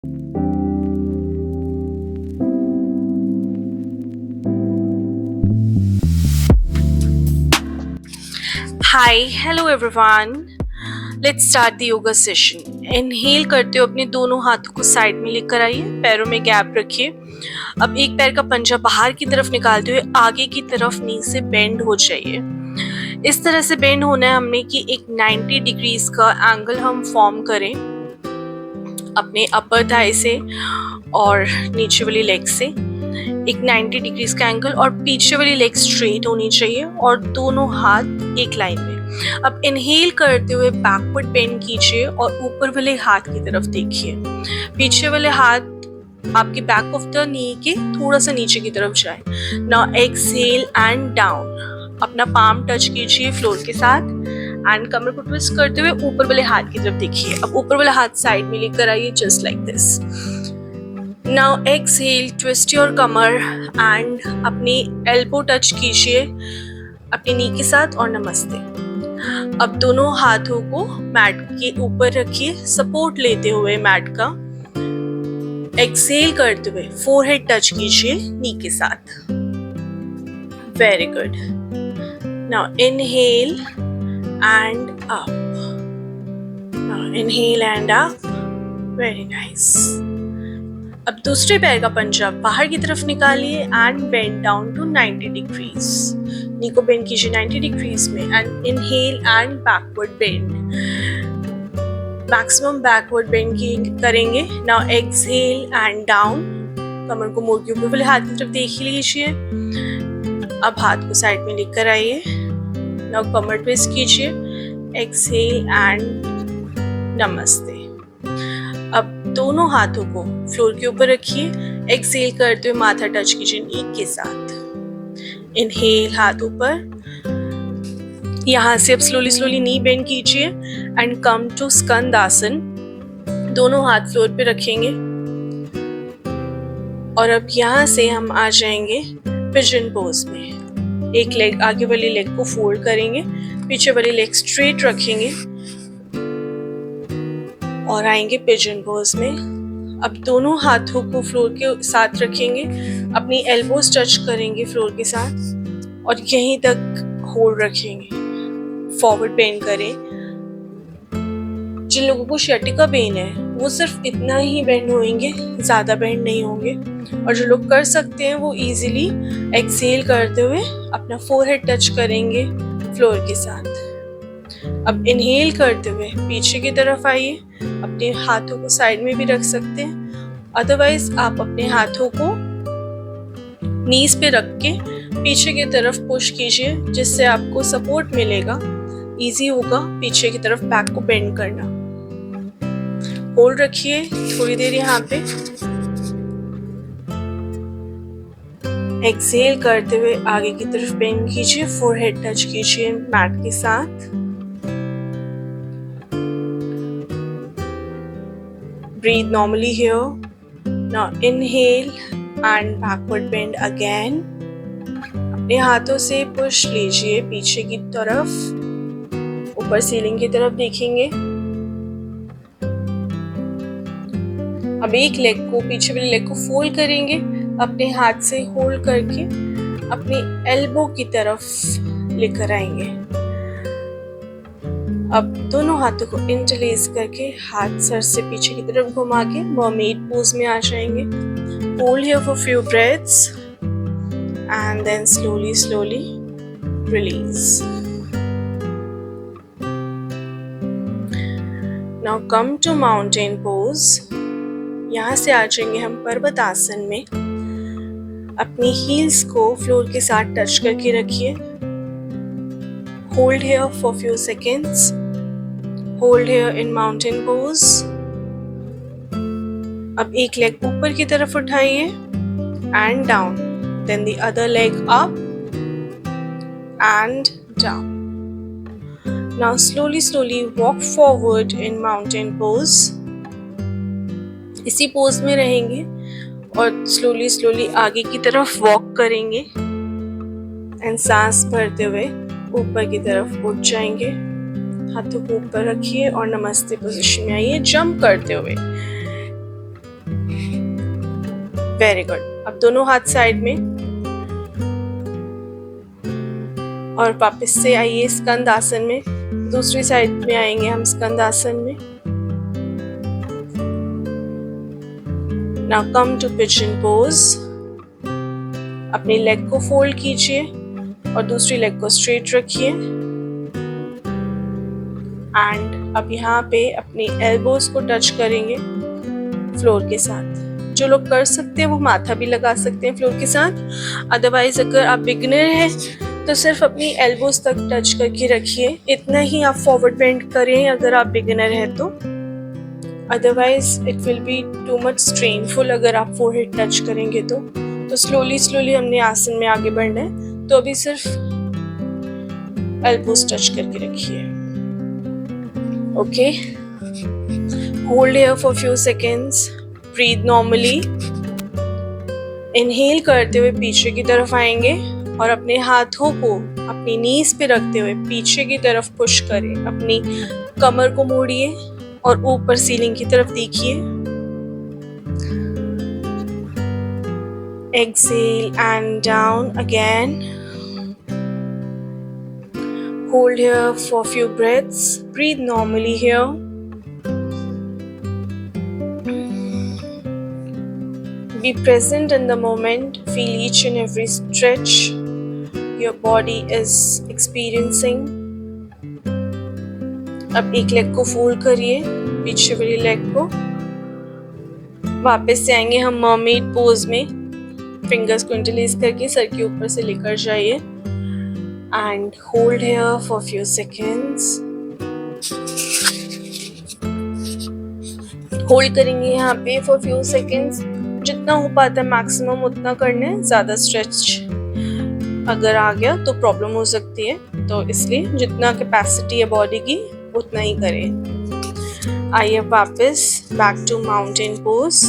Hi hello everyone, let's start the yoga session. Inhale करते हो अपने दोनों हाथों को साइड में लेकर आइए, पैरों में गैप रखिए। अब एक पैर का पंजा बाहर की तरफ निकालते हुए आगे की तरफ नी से बेंड हो जाइए। इस तरह से बेंड होना है हमने कि एक 90 डिग्रीज का एंगल हम फॉर्म करें अपने अपर थाई से और नीचे वाली लेग से। एक 90 डिग्रीज का एंगल और पीछे वाली लेग स्ट्रेट होनी चाहिए और दोनों हाथ एक लाइन में। अब इनहेल करते हुए बैकवर्ड बेंड कीजिए और ऊपर वाले हाथ की तरफ देखिए। पीछे वाले हाथ आपके बैक ऑफ द नी के थोड़ा सा नीचे की तरफ जाए। Now exhale and down. अपना पाम टच कीजिए फ्लोर के साथ एंड कमर को ट्विस्ट करते हुए ऊपर वाले हाथ की तरफ देखिए। अब ऊपर वाला हाथ साइड में लेकर आइए, just like this. Now exhale, twist your Qamar and अपनी एल्बो टच कीजिए अपनी नी के साथ और नमस्ते। अब दोनों हाथों को मैट के ऊपर रखिए, सपोर्ट लेते हुए मैट का। एक्सहेल करते हुए फोरहेड टच कीजिए नी के साथ। Very good. Now inhale and up. Now inhale and up. Very nice. अब दूसरे पैर का पंजा बाहर की तरफ निकालिए and bend down to 90 degrees. Knee को बेंड कीजिए 90 डिग्रीज में and inhale and backward bend. Maximum backward bend करेंगे। Now exhale and down. कमर को मोड़ के ऊपर वाले हाथ की तरफ देख लीजिए। अब हाथ को साइड में लेकर आइए। नाउ कमर ट्विस्ट कीजिए। एक्सहेल एंड नमस्ते। अब दोनों हाथों को फ्लोर के ऊपर रखिए। एक्सहेल करते हुए माथा टच कीजिए नी के साथ। इनहेल हाथ ऊपर। यहाँ से अब स्लोली स्लोली नी बेंड कीजिए एंड कम टू स्कंद आसन। दोनों हाथ फ्लोर पे रखेंगे और अब यहाँ से हम आ जाएंगे पिजन पोज में। एक लेग आगे वाली लेग को फोल्ड करेंगे, पीछे वाली लेग स्ट्रेट रखेंगे और आएंगे पिजन पोज में। अब दोनों हाथों को फ्लोर के साथ रखेंगे, अपनी एल्बोज टच करेंगे फ्लोर के साथ और यहीं तक होल्ड रखेंगे। फॉरवर्ड बेंड करें। जिन लोगों को शटिका पेन है वो सिर्फ इतना ही बेंड होंगे, ज़्यादा बेंड नहीं होंगे। और जो लोग कर सकते हैं वो इजीली एक्सहेल करते हुए अपना फोरहेड टच करेंगे फ्लोर के साथ। अब इनहेल करते हुए पीछे की तरफ आइए। अपने हाथों को साइड में भी रख सकते हैं, अदरवाइज आप अपने हाथों को नीज पे रख के पीछे की तरफ पुश कीजिए, जिससे आपको सपोर्ट मिलेगा। इजी होगा पीछे की तरफ बैक को बेंड करना। होल्ड रखिए थोड़ी देर यहाँ पे। एक्सहेल करते हुए आगे की तरफ बेंड कीजिए, फोरहेड टच कीजिए मैट के साथ। Breathe normally here. Now inhale and backward bend again. अपने हाथों से पुश लीजिए पीछे की तरफ, ऊपर सीलिंग की तरफ देखेंगे। अब एक लेग को, पीछे वाली लेग को फोल्ड करेंगे, अपने हाथ से होल्ड करके अपनी एल्बो की तरफ लेकर आएंगे। अब दोनों हाथों को इंटरलेस करके हाथ सर से पीछे की तरफ घुमा के मर्मेड पोज में आ जाएंगे। Hold here for few breaths and then slowly slowly release. Now come to mountain pose. यहाँ से आ जाएंगे हम पर्वत आसन में। अपनी हील्स को फ्लोर के साथ टच करके रखिए। Hold here for few seconds. Hold here in mountain pose. अब एक लेग ऊपर की तरफ उठाइए and down. Then the other leg up and down. Now slowly slowly walk forward in mountain pose. इसी पोज में रहेंगे और slowly slowly आगे की तरफ वॉक करेंगे and सांस भरते हुए ऊपर की तरफ उठ जाएंगे। हाथों को ऊपर रखिए और नमस्ते पोजीशन में आइए, जंप करते हुए। Very good. अब दोनों हाथ साइड में और वापस से आइए स्कंद आसन में। दूसरी साइड में आएंगे हम स्कंद आसन में। Now come to pigeon pose. अपनी लेग को फोल्ड कीजिए और दूसरी लेग को स्ट्रेट रखिए। एंड अब यहाँ पे अपनी एल्बोज को टच करेंगे फ्लोर के साथ। जो लोग कर सकते हैं वो माथा भी लगा सकते हैं फ्लोर के साथ। अदरवाइज अगर आप बिगिनर हैं तो सिर्फ अपनी एल्बोज तक टच करके रखिए। इतना ही आप फॉरवर्ड बेंड करें अगर आप बिगिनर हैं तो। Otherwise it will be too much strainful अगर आप फोरहेड टच करेंगे तो स्लोली स्लोली हमने आसन में आगे बढ़ना है। तो अभी सिर्फ एल्बोज टच करके रखिए। Okay, hold here for few seconds, breathe normally. Inhale करते हुए पीछे की तरफ आएंगे और अपने हाथों को अपनी नीज पे रखते हुए पीछे की तरफ पुश करें। अपनी कमर को मोड़िए और ऊपर सीलिंग की तरफ देखिए। Exhale and down again. Hold here for few breaths. Breathe normally here. Be present in the moment. Feel each and every stretch your body is experiencing. अब एक लेग को फोल्ड करिए, पीछे वाली लेग को। वापस से आएंगे हम मर्मेड पोज में। फिंगर्स को इंटरलेस करके सर के ऊपर से लेकर जाइए and hold here for few seconds. Hold करेंगे यहाँ पे for few seconds। जितना हो पाता है मैक्सिमम उतना करना है। ज़्यादा स्ट्रेच अगर आ गया तो प्रॉब्लम हो सकती है, तो इसलिए जितना कैपेसिटी है बॉडी की उतना ही करें। आइए वापस बैक टू माउंटेन पोज।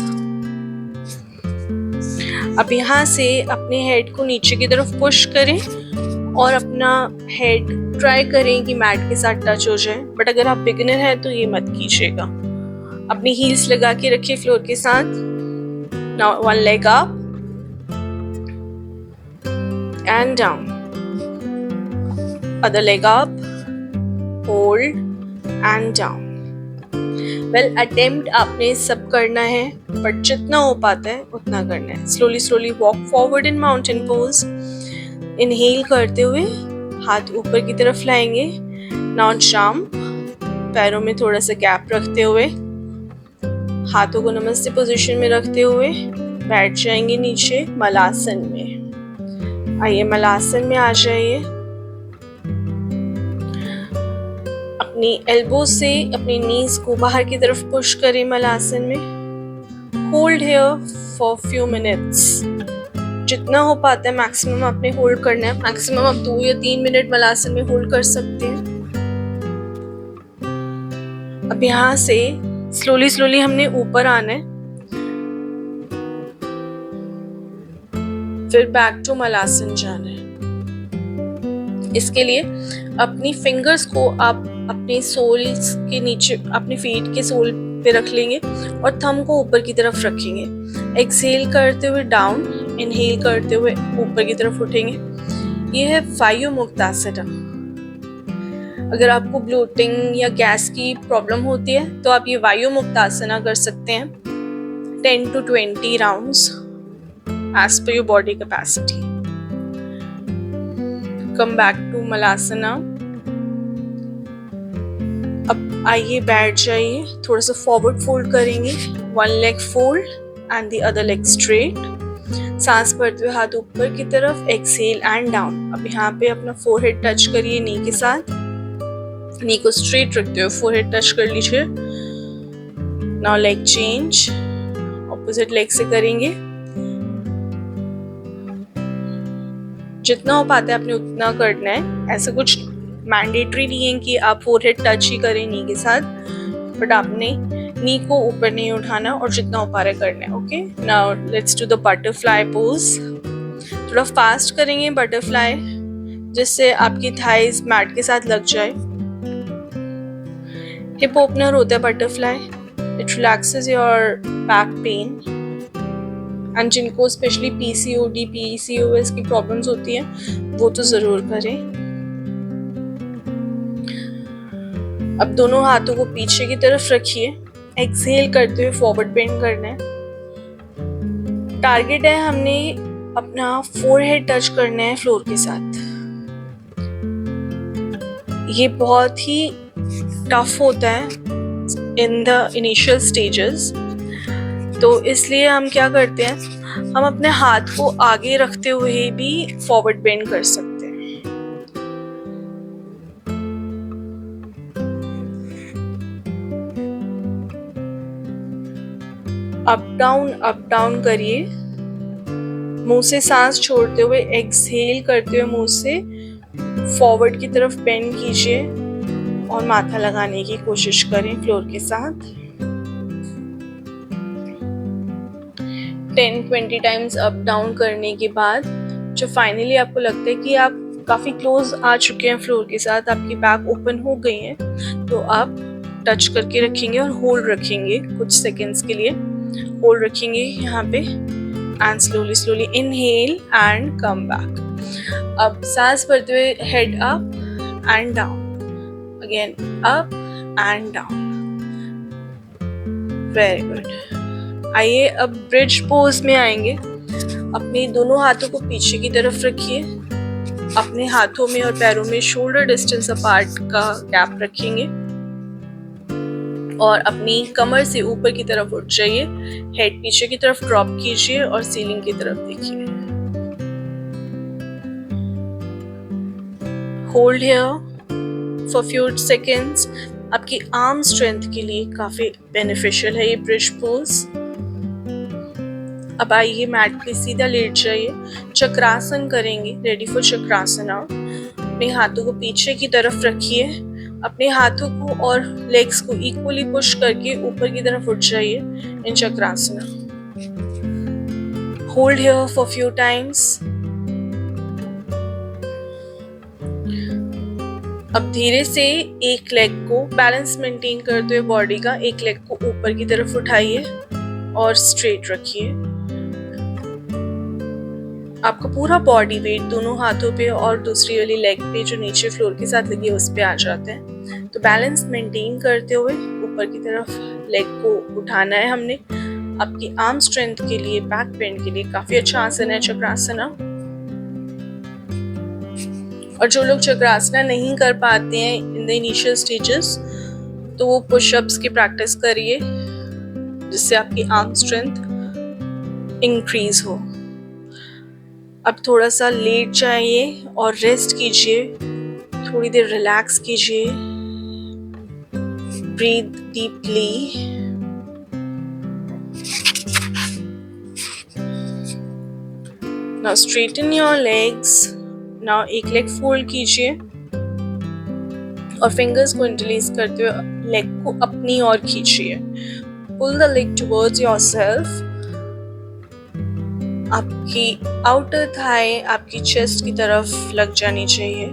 अब यहाँ से अपने हेड को नीचे की तरफ पुश करें और अपना हेड ट्राई करें कि मैट के साथ टच हो जाए। बट अगर आप बिगिनर हैं तो ये मत कीजिएगा। अपनी हील्स लगा के रखिए फ्लोर के साथ। Now one leg up and down, other leg up, hold and down. Well, attempt आपने सब करना है बट जितना हो पाता है उतना करना है। Slowly slowly walk forward in mountain pose. Inhale करते हुए हाथ ऊपर की तरफ लाएंगे। नाउ जंप, पैरों में थोड़ा सा गैप रखते हुए, हाथों को नमस्ते पोजीशन में रखते हुए बैठ जाएंगे नीचे मलासन में। आइए मलासन में आ जाइए। अपनी एल्बो से अपनी नीज को बाहर की तरफ पुश करें मलासन में। Hold here for few minutes. जितना हो पाता है मैक्सिमम आपने होल्ड करना है। मैक्सिमम आप 2 या 3 मिनट मलासन में होल्ड कर सकते हैं। अब यहाँ से स्लोली स्लोली हमने ऊपर आना है, फिर बैक टू मलासन जाना है। इसके लिए अपनी फिंगर्स को आप अपने सोल्स के नीचे, अपने फीट के सोल पे रख लेंगे और थंब को ऊपर की तरफ रखेंगे। एक्सहेल करते हुए डाउन, इनहेल करते हुए ऊपर की तरफ उठेंगे। ये है वायु मुक्तासना। अगर आपको ब्लोटिंग या गैस की प्रॉब्लम होती है तो आप ये वायु मुक्तासना कर सकते हैं 10 to 20 rounds as per your body capacity. Come back to Malasana. अब आइए बैठ जाइए। थोड़ा सा फॉरवर्ड फोल्ड करेंगे। One leg fold and the other leg straight. सांस भरते हुए हाथ ऊपर की तरफ, एक्सहेल एंड डाउन। अब यहाँ पे अपना फोरहेड टच करिए नी के साथ। नी को स्ट्रेट रखते हुए फोरहेड टच कर लीजिए। Now leg change, opposite leg से करेंगे। जितना हो पाता है आपने उतना करना है। ऐसा कुछ मैंडेटरी नहीं है कि आप फोरहेड टच ही करें नी के साथ, बट आपने नी को ऊपर नहीं उठाना और जितना हो पा रहा है करना है। Okay, now let's do the butterfly pose. थोड़ा फास्ट करेंगे बटरफ्लाई, जिससे आपकी थाइज मैट के साथ लग जाए। हिप ओपनर होता है butterfly. It relaxes your back pain. And जिनको स्पेशली पीसीओडी पीसीओएस की प्रॉब्लम्स होती हैं वो तो ज़रूर करें। अब दोनों हाथों को पीछे की तरफ रखिए, एक्सहेल करते हुए फॉरवर्ड बेंड करना है। टारगेट है हमने अपना फोरहेड टच करना है फ्लोर के साथ। ये बहुत ही टफ होता है इन द इनिशियल स्टेजेस, तो इसलिए हम क्या करते हैं, हम अपने हाथ को आगे रखते हुए भी फॉरवर्ड बेंड कर सकते हैं। अप डाउन करिए, मुंह से सांस छोड़ते हुए एक्सहेल करते हुए मुंह से फॉरवर्ड की तरफ बेंड कीजिए और माथा लगाने की कोशिश करें फ्लोर के साथ। 10-20 टाइम्स अप डाउन करने के बाद जो फाइनली आपको लगता है कि आप काफ़ी क्लोज आ चुके हैं फ्लोर के साथ, आपकी बैक ओपन हो गई है, तो आप टच करके रखेंगे और होल्ड रखेंगे कुछ सेकेंड्स के लिए। होल्ड रखेंगे यहाँ पे and slowly inhale and come back. अब सांस भरते हुए head up and down, again up and down. Very good. आइए अब ब्रिज पोज में आएंगे। अपने दोनों हाथों को पीछे की तरफ रखिए, अपने हाथों में और पैरों में शोल्डर डिस्टेंस अपार्ट का गैप रखेंगे और अपनी कमर से ऊपर की तरफ उठ जाइए, हेड पीछे की तरफ ड्रॉप कीजिए और सीलिंग की तरफ देखिए। Hold here for few seconds. आपकी आर्म स्ट्रेंथ के लिए काफी बेनिफिशियल है ये ब्रिज पोज। अब आइए मैट पे सीधा लेट जाइए, चक्रासन करेंगे। रेडी फॉर चक्रासन। अपने हाथों को पीछे की तरफ रखिए, अपने हाथों को और लेग्स को इक्वली पुश करके ऊपर की तरफ उठ जाइए in Chakrasana. Hold here for few times. अब धीरे से एक लेग को बैलेंस मेंटेन करते हुए बॉडी का एक लेग को ऊपर की तरफ उठाइए और स्ट्रेट रखिए। आपका पूरा बॉडी वेट दोनों हाथों पे और दूसरी वाली लेग पे जो नीचे फ्लोर के साथ लगी है उस पे आ जाते हैं। तो बैलेंस मेंटेन करते हुए ऊपर की तरफ लेग को उठाना है हमने। आपकी आर्म स्ट्रेंथ के लिए, बैक पेन के लिए काफी अच्छा आसन है चक्रासना। और जो लोग चक्रासना नहीं कर पाते हैं इन द इनिशियल स्टेजेस, तो वो पुशअप्स की प्रैक्टिस करिए जिससे आपकी आर्म स्ट्रेंथ इंक्रीज हो। अब थोड़ा सा लेट जाइए और रेस्ट कीजिए, थोड़ी देर रिलैक्स कीजिए। Breathe deeply. Now straighten your legs. Now एक लेग फोल्ड कीजिए और फिंगर्स को इंटरलेस करते हुए लेग को अपनी ओर खींचिए। Pull the leg towards yourself. आपकी आउटर थाई आपकी चेस्ट की तरफ लग जानी चाहिए।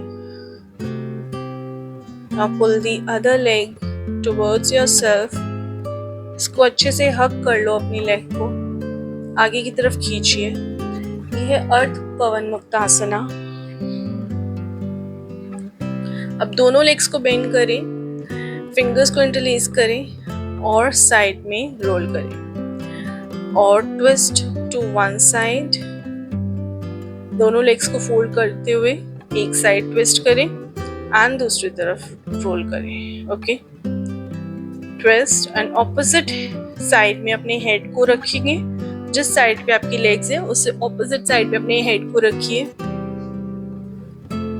Now pull the other leg towards yourself. इसको अच्छे से हग कर लो, अपनी लेग को आगे की तरफ खींचिए। यह है अर्ध पवन मुक्तासना। अब दोनों लेग्स को बेंड करें, फिंगर्स को इंटरलेस करें और साइड में रोल करें और ट्विस्ट टू वन साइड। दोनों लेग्स को फोल्ड करते हुए एक साइड ट्विस्ट करें एंड दूसरी तरफ रोल करें। Okay, twist and opposite side में अपने हेड को रखेंगे। जिस साइड पे आपकी लेग्स है उससे ऑपोजिट साइड पे अपने हेड को रखिए।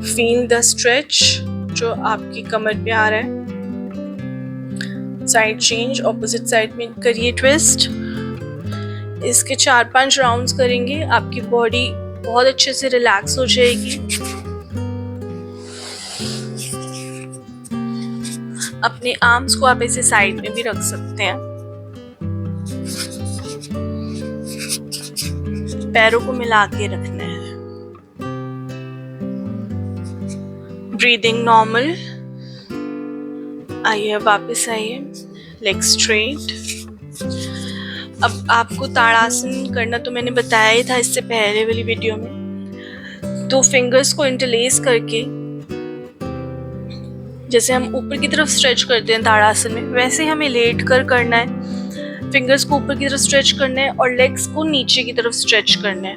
फील द स्ट्रेच जो आपकी कमर पे आ रहा है। साइड चेंज, ऑपोजिट साइड में करिए ट्विस्ट। इसके 4-5 राउंड्स करेंगे, आपकी बॉडी बहुत अच्छे से रिलैक्स हो जाएगी। अपने आर्म्स को आप ऐसे साइड में भी रख सकते हैं। पैरों को मिला के रखना है। Breathing normal. आइए वापस आइए, लेग स्ट्रेट। अब आपको ताड़ासन करना तो मैंने बताया ही था इससे पहले वाली वीडियो में। तो फिंगर्स को इंटरलेस करके जैसे हम ऊपर की तरफ स्ट्रेच करते हैं ताड़ासन में, वैसे हमें लेट कर करना है। फिंगर्स को ऊपर की तरफ स्ट्रेच करना है और लेग्स को नीचे की तरफ स्ट्रेच करना है।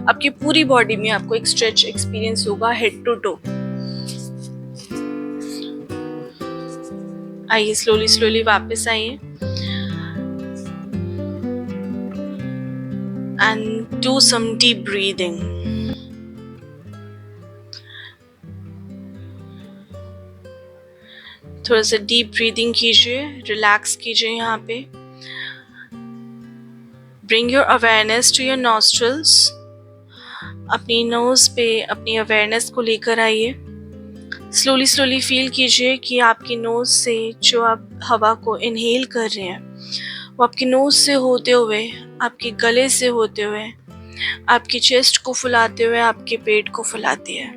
आपकी पूरी बॉडी में आपको एक स्ट्रेच एक्सपीरियंस होगा हेड टू टो। आइए स्लोली स्लोली वापस आइए and do some deep breathing. थोड़ा सा डीप ब्रीदिंग कीजिए, रिलैक्स कीजिए यहाँ पे। Bring your awareness to your nostrils. अपनी नोज पे अपनी अवेयरनेस को लेकर आइए। स्लोली स्लोली फील कीजिए कि आपकी नोज से जो आप हवा को इनहेल कर रहे हैं वो आपकी नोज से होते हुए, आपके गले से होते हुए, आपकी चेस्ट को फुलाते हुए आपके पेट को फुलाती है।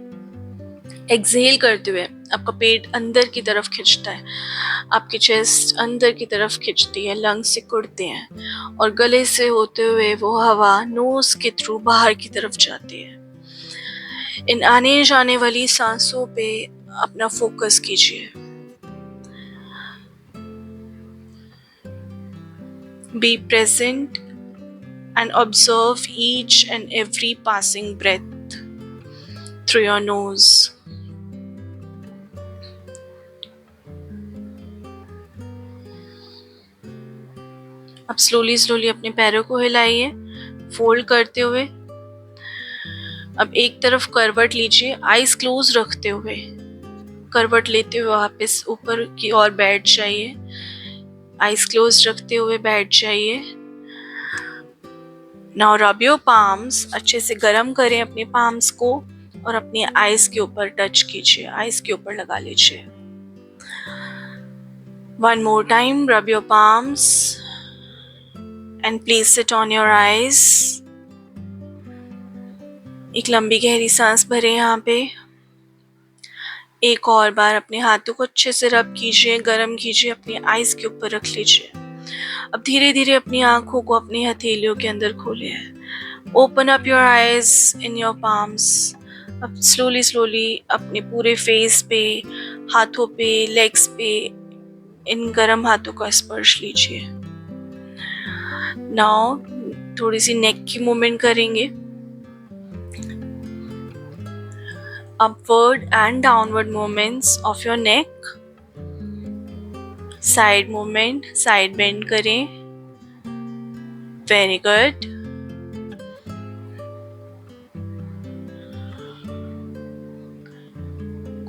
एक्सहेल करते हुए आपका पेट अंदर की तरफ खिंचता है, आपकी चेस्ट अंदर की तरफ खिंचती है, लंग्स सिकुड़ते हैं और गले से होते हुए वो हवा नोज के थ्रू बाहर की तरफ जाती है। इन आने जाने वाली सांसों पे अपना फोकस कीजिए। Be present and observe each and every passing breath through your nose. अब स्लोली स्लोली अपने पैरों को हिलाइए फोल्ड करते हुए। अब एक तरफ करवट लीजिए, आईज क्लोज रखते हुए करवट लेते हुए वापस ऊपर की ओर बैठ जाइए। आईज क्लोज रखते हुए बैठ जाइए। नाउ रब योर पाम्स, अच्छे से गर्म करें अपने पाम्स को और अपनी आईज के ऊपर टच कीजिए, आईज के ऊपर लगा लीजिए। One more time, rub your palms and place it on your eyes. एक लंबी गहरी सांस भरे यहाँ पे। एक और बार अपने हाथों को अच्छे से रब कीजिए, गर्म कीजिए, अपनी आईज के ऊपर रख लीजिए। अब धीरे धीरे अपनी आंखों को अपनी हथेलियों के अंदर खोले। Open up your eyes in your palms. अब स्लोली स्लोली अपने पूरे फेस पे, हाथों पे, लेग्स पे इन गर्म हाथों का स्पर्श लीजिए। नाउ थोड़ी सी नेक की मूवमेंट करेंगे। Upward and downward movements of your neck. Side movement, side bend करें। Very good.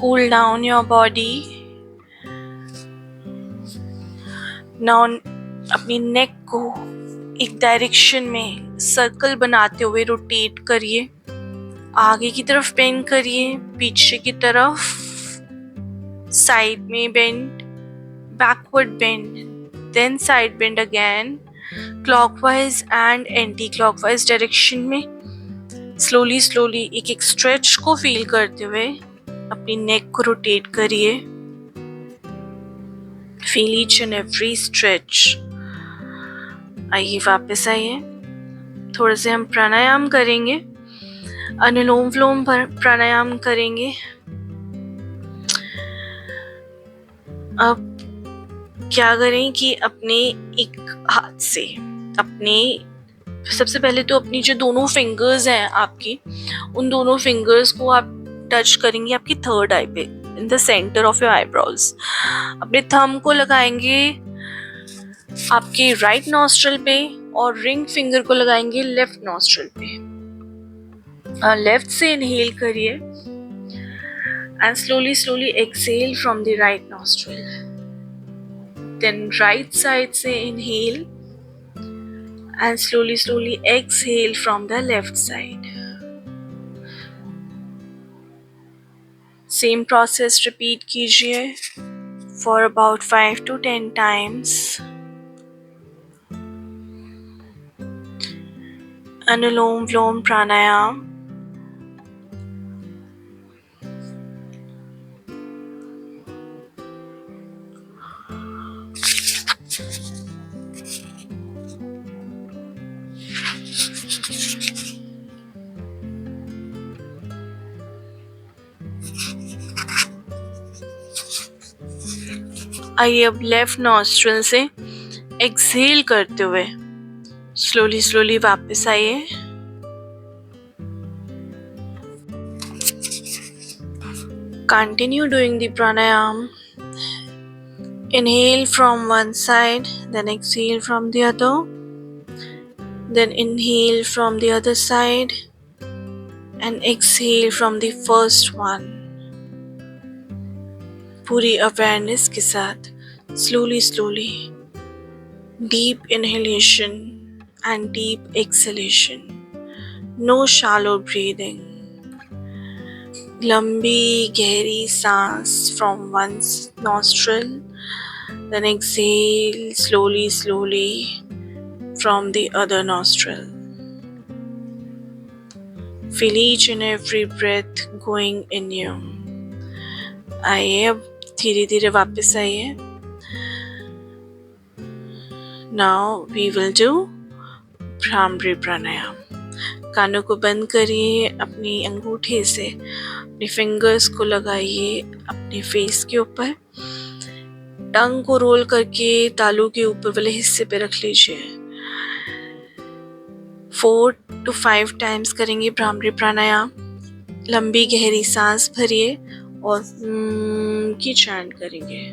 Cool down your body. Now अपनी नेक को एक डायरेक्शन में सर्कल बनाते हुए रोटेट करिए। आगे की तरफ बेंड करिए, पीछे की तरफ, साइड में bend, backward bend, then side bend again, clockwise and anti-clockwise direction में। slowly slowly एक एक stretch को feel करते हुए अपनी neck को rotate करिए। feel each and every stretch। आइए वापस आइए। थोड़े से हम प्राणायाम करेंगे, अनुलोम विलोम प्राणायाम करेंगे। अब क्या करें कि अपने एक हाथ से अपने, सबसे पहले तो अपनी जो दोनों फिंगर्स हैं आपकी, उन दोनों फिंगर्स को आप टच करेंगे आपकी थर्ड आई पे, in the centre of your eyebrows. अपने थंब को लगाएंगे आपके राइट नॉस्ट्रल पे और रिंग फिंगर को लगाएंगे लेफ्ट नॉस्ट्रल पे। लेफ्ट से इनहेल करिए and slowly slowly exhale from the right nostril. Then right side से inhale and slowly slowly exhale from the left side. Same process repeat कीजिए for about 5 to 10 times. अनुलोम विलोम प्राणायाम। आइए अब left nostril से exhale करते हुए slowly slowly वापस आइए। Continue doing the pranayam. Inhale from one side, then exhale from the other. Then inhale from the other side and exhale from the first one. पूरी awareness के साथ slowly slowly deep inhalation and deep exhalation. No shallow breathing. लंबी गहरी सांस from one nostril, then exhale slowly slowly from the other nostril. Feel each and every breath going in you. आइए अब धीरे धीरे वापस आइए. Now we will do bhramari प्राणायाम. कानों को बंद करिए, अपनी अंगूठे से अपने फिंगर्स को लगाइए अपने फेस के ऊपर. टंग को रोल करके तालू के ऊपर वाले हिस्से पे रख लीजिए. 4 to 5 टाइम्स करेंगे भ्रामरी प्राणायाम. लंबी गहरी सांस भरिए और की चैंट करेंगे.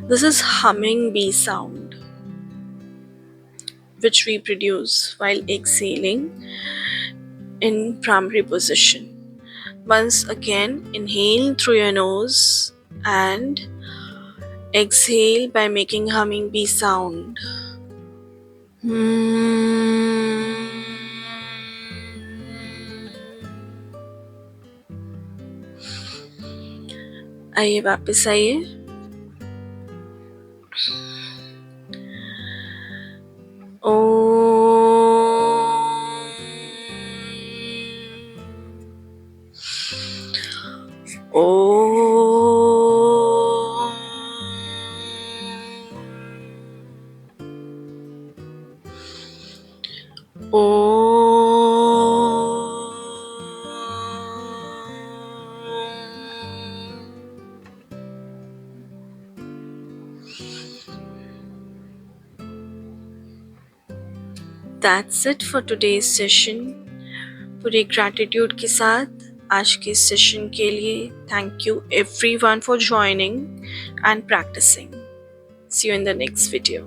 This is humming bee sound which we produce while exhaling in Bhramari position. Once again, inhale through your nose and exhale by making humming bee sound. आइए वापस आइए. That's it for today's session. पूरे gratitude के साथ आज के session के लिए thank you everyone for joining and practicing. See you in the next video.